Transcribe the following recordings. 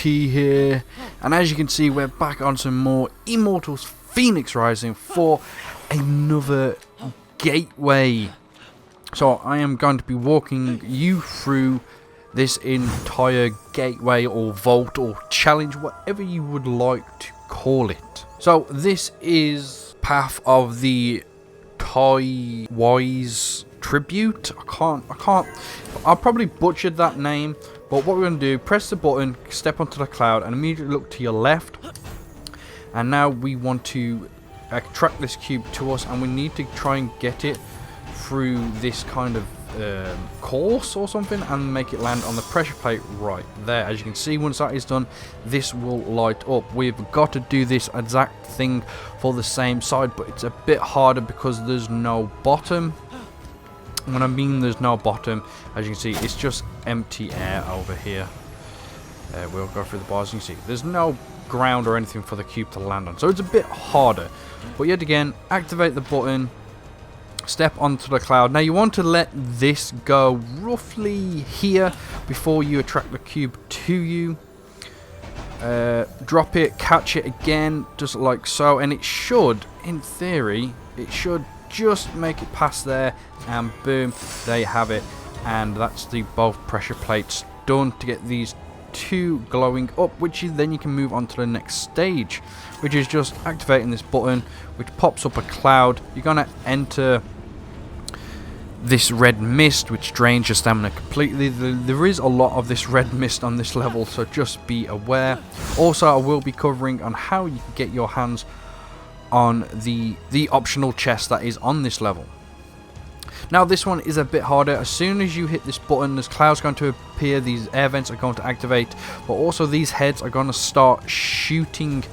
key here, and as you can see, we're back on some more Immortals Fenyx Rising for another gateway. So I am going to be walking you through this entire gateway or vault or challenge, whatever you would like to call it. So this is Path of the Wise Tribute. I'll probably butchered that name, but what we're going to do, press the button, step onto the cloud, and immediately look to your left. And now we want to attract this cube to us, and we need to try and get it through this kind of course or something and make it land on the pressure plate right there. As you can see, once that is done, this will light up. We've got to do this exact thing for the same side, but it's a bit harder because there's no bottom. When I mean there's no bottom, as you can see, it's just empty air over here. We'll go through the bars, and you can see there's no ground or anything for the cube to land on, so it's a bit harder. But yet again, activate the button, step onto the cloud. Now you want to let this go roughly here before you attract the cube to you. Drop it, catch it again, just like so, and it should, in theory, it should just make it past there, and boom, there you have it. And that's the both pressure plates done to get these two glowing up, which then you can move on to the next stage, which is just activating this button, which pops up a cloud. You're gonna enter this red mist, which drains your stamina completely. There is a lot of this red mist on this level, so just be aware. Also, I will be covering on how you can get your hands on the optional chest that is on this level. Now this one is a bit harder. As soon as you hit this button, there's clouds going to appear, these air vents are going to activate, but also these heads are going to start shooting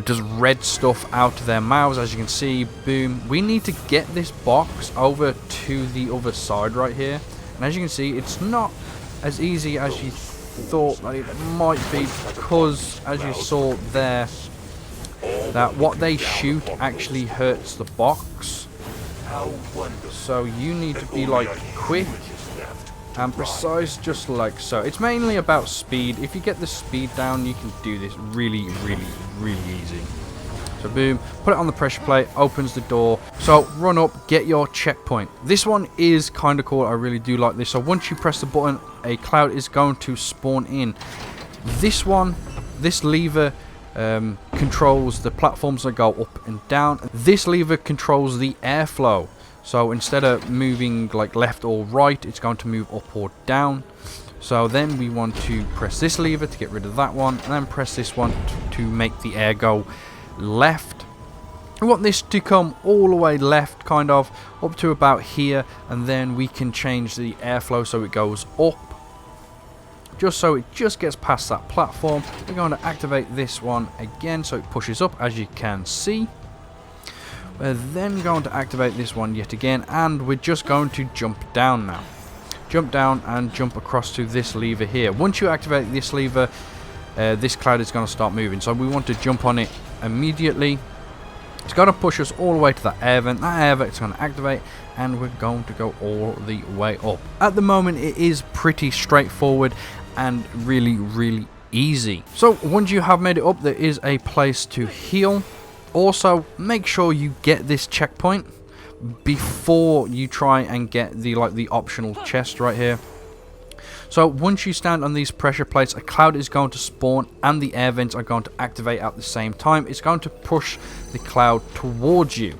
just red stuff out of their mouths. As you can see, boom, we need to get this box over to the other side right here, and as you can see, it's not as easy as you thought that it might be, because as you saw there, that what they shoot actually hurts the box. So you need to be like quick and precise, just like so. It's mainly about speed. If you get the speed down, you can do this really easy. So boom, put it on the pressure plate, opens the door. So run up, get your checkpoint. This one is kind of cool. I really do like this. So once you press the button, a cloud is going to spawn in. This one, this lever controls the platforms that go up and down. This lever controls the airflow, so instead of moving like left or right, it's going to move up or down. So then we want to press this lever to get rid of that one, and then press this one to make the air go left. We want this to come all the way left, kind of up to about here, and then we can change the airflow so it goes up, just so it just gets past that platform. We're going to activate this one again so it pushes up, as you can see. We're then going to activate this one yet again, and we're just going to jump down now. Jump down and jump across to this lever here. Once you activate this lever, this cloud is going to start moving, so we want to jump on it immediately. It's going to push us all the way to that air vent. That air vent is going to activate, and we're going to go all the way up. At the moment, it is pretty straightforward and really easy. So once you have made it up, there is a place to heal. Also, make sure you get this checkpoint before you try and get the optional chest right here. So once you stand on these pressure plates, a cloud is going to spawn and the air vents are going to activate at the same time. It's going to push the cloud towards you,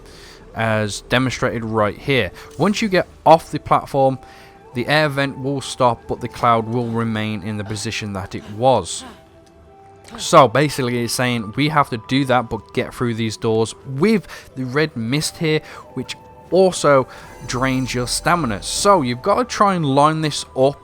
as demonstrated right here. Once you get off the platform, the air vent will stop, but the cloud will remain in the position that it was. So basically it's saying we have to do that, but get through these doors with the red mist here, which also drains your stamina. So you've got to try and line this up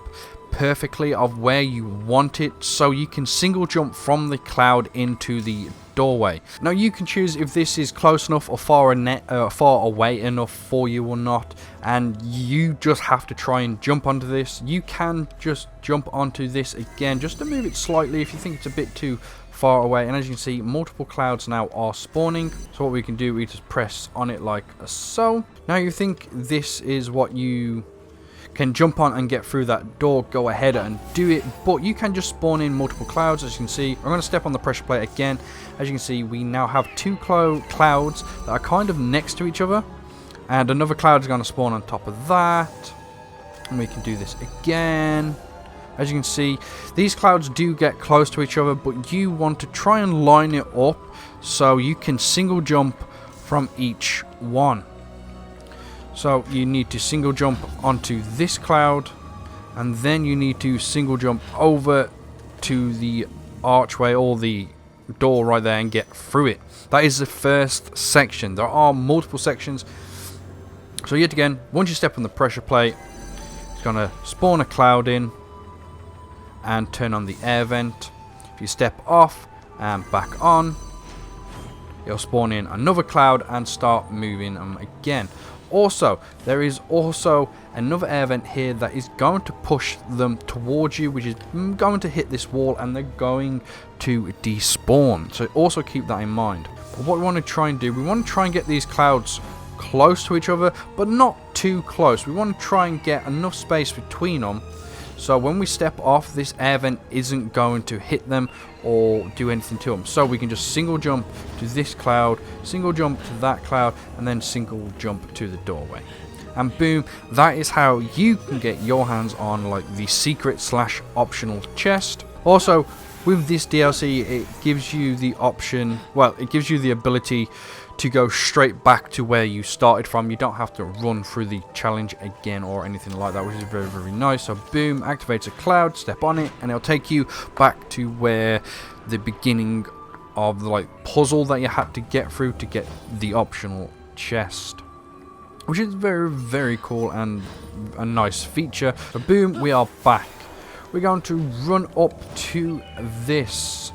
perfectly of where you want it, so you can single jump from the cloud into the doorway. Now you can choose if this is close enough or far away enough for you or not, and you just have to try and jump onto this. You can just jump onto this again just to move it slightly if you think it's a bit too far away. And as you can see, multiple clouds now are spawning, so what we can do, we just press on it like so. Now you think this is what you can jump on and get through that door, go ahead and do it. But you can just spawn in multiple clouds, as you can see. I'm going to step on the pressure plate again. As you can see, we now have two clouds that are kind of next to each other. And another cloud is going to spawn on top of that. And we can do this again. As you can see, these clouds do get close to each other, but you want to try and line it up so you can single jump from each one. So you need to single jump onto this cloud, and then you need to single jump over to the archway or the door right there and get through it. That is the first section. There are multiple sections. So yet again, once you step on the pressure plate, it's going to spawn a cloud in and turn on the air vent. If you step off and back on, it'll spawn in another cloud and start moving them again. Also, there is also another air vent here that is going to push them towards you, which is going to hit this wall, and they're going to despawn. So also keep that in mind. But what we want to try and do, we want to try and get these clouds close to each other, but not too close. We want to try and get enough space between them, so when we step off, this air vent isn't going to hit them or do anything to them. So we can just single jump to this cloud, single jump to that cloud, and then single jump to the doorway. And boom, that is how you can get your hands on like the secret / optional chest. Also, with this DLC, it gives you the option, well, it gives you the ability to go straight back to where you started from. You don't have to run through the challenge again or anything like that, which is very, very nice. So boom, activates a cloud, step on it, and it'll take you back to where the beginning of the puzzle that you had to get through to get the optional chest, which is very, very cool and a nice feature. So boom, we are back. We're going to run up to this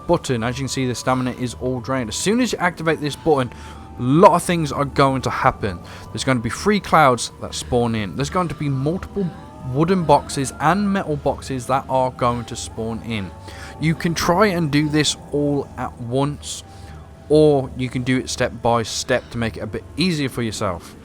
button. As you can see, the stamina is all drained. As soon as you activate this button, a lot of things are going to happen. There's going to be 3 clouds that spawn in. There's going to be multiple wooden boxes and metal boxes that are going to spawn in. You can try and do this all at once, or you can do it step by step to make it a bit easier for yourself.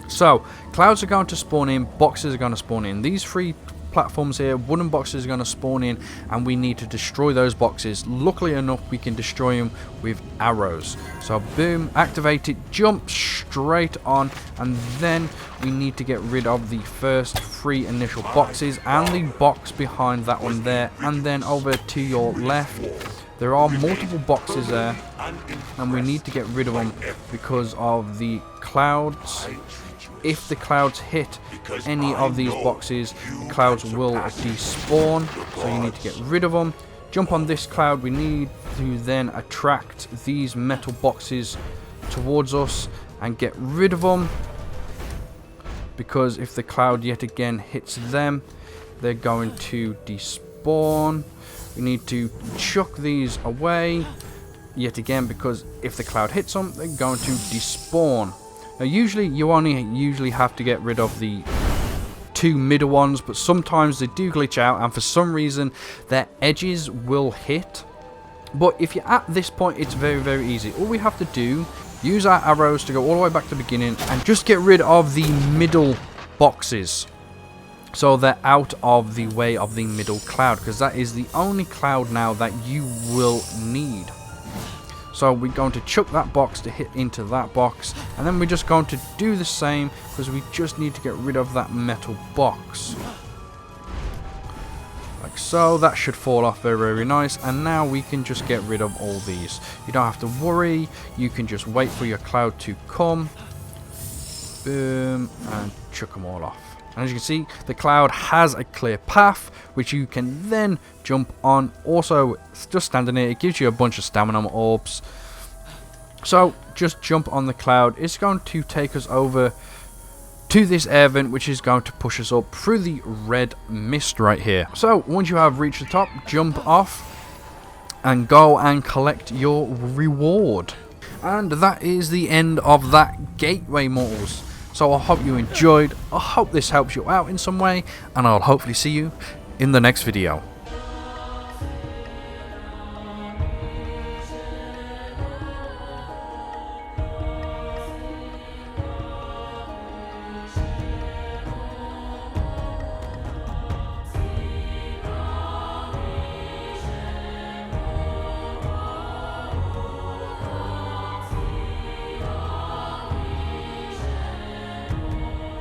So clouds are going to spawn in, boxes are going to spawn in. These 3 platforms here, wooden boxes are going to spawn in, and we need to destroy those boxes. Luckily enough, we can destroy them with arrows. So boom, activate it, jump straight on, and then we need to get rid of the first 3 initial boxes and the box behind that one there. And then over to your left, there are multiple boxes there, and we need to get rid of them because of the clouds. If the clouds hit any of these boxes, the clouds will despawn, so you need to get rid of them. Jump on this cloud. We need to then attract these metal boxes towards us and get rid of them, because if the cloud yet again hits them, they're going to despawn. We need to chuck these away yet again, because if the cloud hits them, they're going to despawn. Now usually you only have to get rid of the 2 middle ones, but sometimes they do glitch out, and for some reason their edges will hit. But if you're at this point, it's very, very easy. All we have to do, use our arrows to go all the way back to the beginning and just get rid of the middle boxes, so they're out of the way of the middle cloud, because that is the only cloud now that you will need. So we're going to chuck that box to hit into that box, and then we're just going to do the same, because we just need to get rid of that metal box. Like so, that should fall off very, very nice, and now we can just get rid of all these. You don't have to worry, you can just wait for your cloud to come, boom, and chuck them all off. And as you can see, the cloud has a clear path, which you can then jump on. Also, just standing there, it gives you a bunch of stamina orbs. So, just jump on the cloud. It's going to take us over to this air vent, which is going to push us up through the red mist right here. So, once you have reached the top, jump off and go and collect your reward. And that is the end of that gateway, mortals. So I hope you enjoyed, I hope this helps you out in some way, and I'll hopefully see you in the next video.